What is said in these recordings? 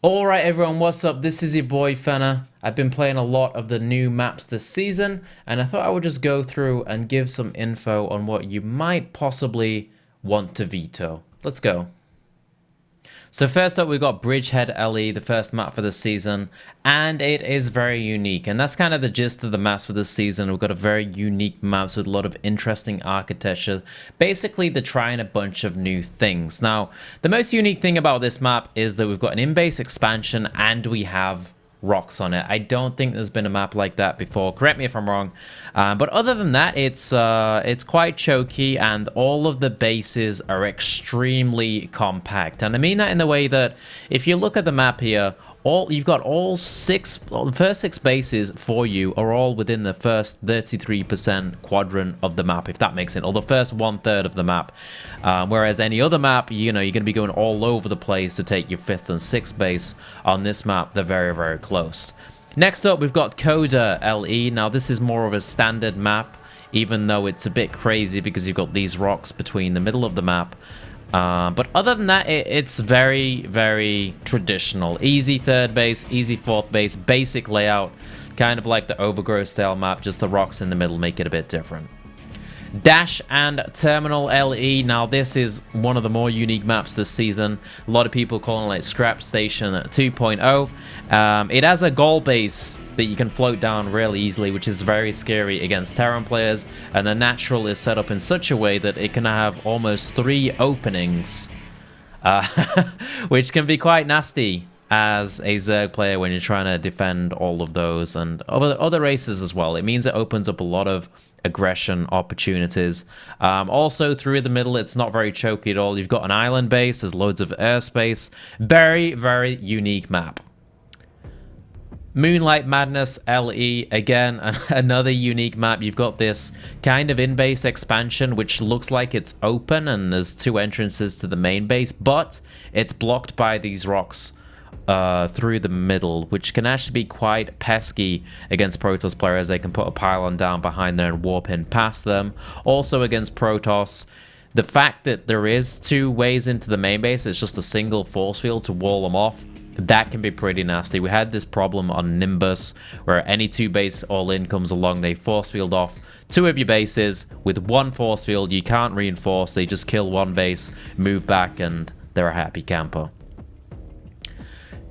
Alright everyone, what's up? This is your boy Fenner. I've been playing a lot of the new maps this season, and I thought I would just go through and give some info on what you might possibly want to veto. Let's go. So first up, we've got Bridgehead LE, the first map for this season, and it is very unique, and that's kind of the gist of the maps for this season. We've got a very unique maps with a lot of interesting architecture. Basically, they're trying a bunch of new things. Now, the most unique thing about this map is that we've got an in-base expansion and we have rocks on it. I don't think there's been a map like that before. Correct me if I'm wrong. But other than that, it's quite choky, and all of the bases are extremely compact. And I mean that in the way that if you look at the map here, the first six bases for you are all within the first 33% quadrant of the map, if that makes sense, or the first 1/3 of the map. Whereas any other map, you're going to be going all over the place to take your 5th and 6th base. On this map, they're very, very close. Next up, we've got Coda LE. Now, this is more of a standard map, even though it's a bit crazy because you've got these rocks between the middle of the map. But other than that, it's very, very traditional. Easy 3rd base, easy 4th base, basic layout. Kind of like the Overgrowth style map, just the rocks in the middle make it a bit different. Dash and Terminal LE. Now, this is one of the more unique maps this season. A lot of people calling it like Scrap Station 2.0. It has a goal base that you can float down really easily, which is very scary against Terran players. And the natural is set up in such a way that it can have almost 3 openings, which can be quite nasty as a Zerg player when you're trying to defend all of those and other races as well. It means it opens up a lot of aggression opportunities. Also, through the middle, it's not very choky at all. You've got an island base, there's loads of airspace. Very, very unique map. Moonlight Madness LE, again, another unique map. You've got this kind of in-base expansion, which looks like it's open, and there's 2 entrances to the main base, but it's blocked by these rocks through the middle, which can actually be quite pesky against Protoss players. They can put a pylon down behind there and warp in past them. Also against Protoss, the fact that there is 2 ways into the main base, it's just a single force field to wall them off, that can be pretty nasty. We had this problem on Nimbus, where any 2 base all-in comes along, they force field off 2 of your bases with 1 force field. You can't reinforce, they just kill 1 base, move back, and they're a happy camper.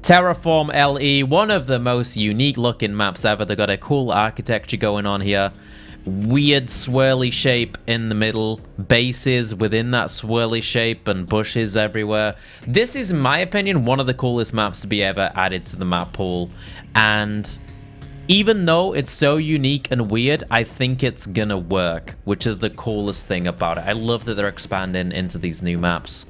Terraform LE, one of the most unique looking maps ever. They've got a cool architecture going on here. Weird swirly shape in the middle, bases within that swirly shape, and bushes everywhere. This is, in my opinion, one of the coolest maps to be ever added to the map pool. And even though it's so unique and weird, I think it's gonna work, which is the coolest thing about it. I love that they're expanding into these new maps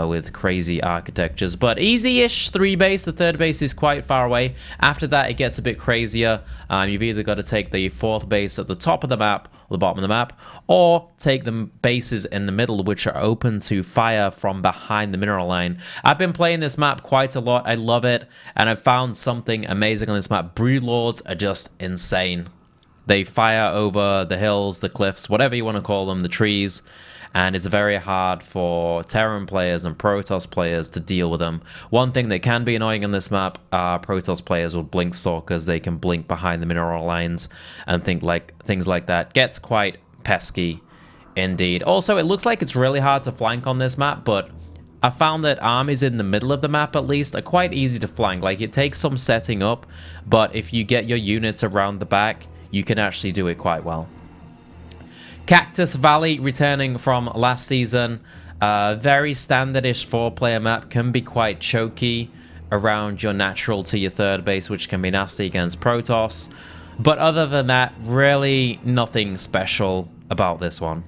with crazy architectures. But easy-ish 3 base. The 3rd base is quite far away. After that, it gets a bit crazier. You've either got to take the 4th base at the top of the map or the bottom of the map, or take the bases in the middle, which are open to fire from behind the mineral line. I've been playing this map quite a lot. I love it, and I've found something amazing on this map. Broodlords are just insane. They fire over the hills, the cliffs, whatever you want to call them, the trees. And it's very hard for Terran players and Protoss players to deal with them. One thing that can be annoying in this map are Protoss players with blink stalkers. They can blink behind the mineral lines and things like that. Gets quite pesky indeed. Also, it looks like it's really hard to flank on this map, but I found that armies in the middle of the map, at least, are quite easy to flank. Like, it takes some setting up, but if you get your units around the back, you can actually do it quite well. Cactus Valley, returning from last season. Very standardish 4-player map. Can be quite choky around your natural to your 3rd base, which can be nasty against Protoss. But other than that, really nothing special about this one.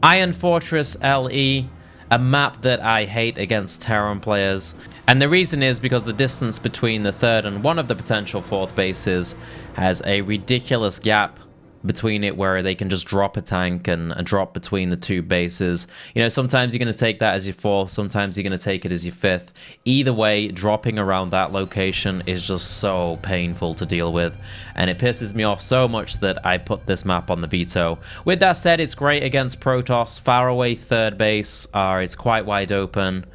Iron Fortress LE, a map that I hate against Terran players. And the reason is because the distance between the 3rd and one of the potential 4th bases has a ridiculous gap between it, where they can just drop a tank and drop between the 2 bases. You know, sometimes you're going to take that as your 4th, sometimes you're going to take it as your 5th. Either way, dropping around that location is just so painful to deal with, and it pisses me off so much that I put this map on the veto. With that said, it's great against Protoss. Far away 3rd base, it's quite wide open.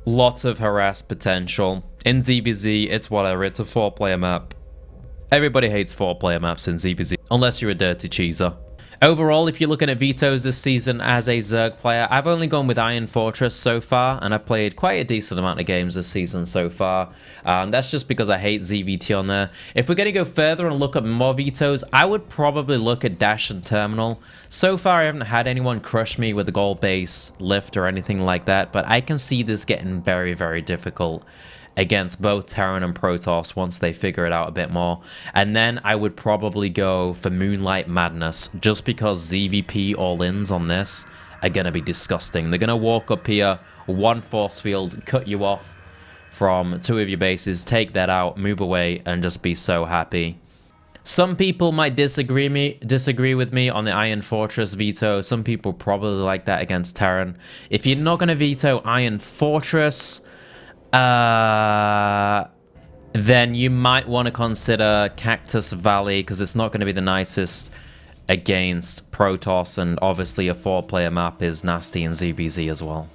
Lots of harass potential. In ZBZ, it's whatever. It's a 4-player map. Everybody hates 4-player maps in ZBZ, unless you're a dirty cheeser. Overall, if you're looking at Vetoes this season as a Zerg player, I've only gone with Iron Fortress so far, and I've played quite a decent amount of games this season so far. That's just because I hate ZVT on there. If we're going to go further and look at more Vetoes, I would probably look at Dash and Terminal. So far, I haven't had anyone crush me with a gold base, lift, or anything like that, but I can see this getting very, very difficult against both Terran and Protoss once they figure it out a bit more. And then I would probably go for Moonlight Madness, just because ZVP all-ins on this are going to be disgusting. They're going to walk up here, one force field, cut you off from 2 of your bases, take that out, move away, and just be so happy. Some people might disagree with me on the Iron Fortress veto. Some people probably like that against Terran. If you're not going to veto Iron Fortress, then you might want to consider Cactus Valley, because it's not going to be the nicest against Protoss, and obviously a 4-player map is nasty in ZBZ as well.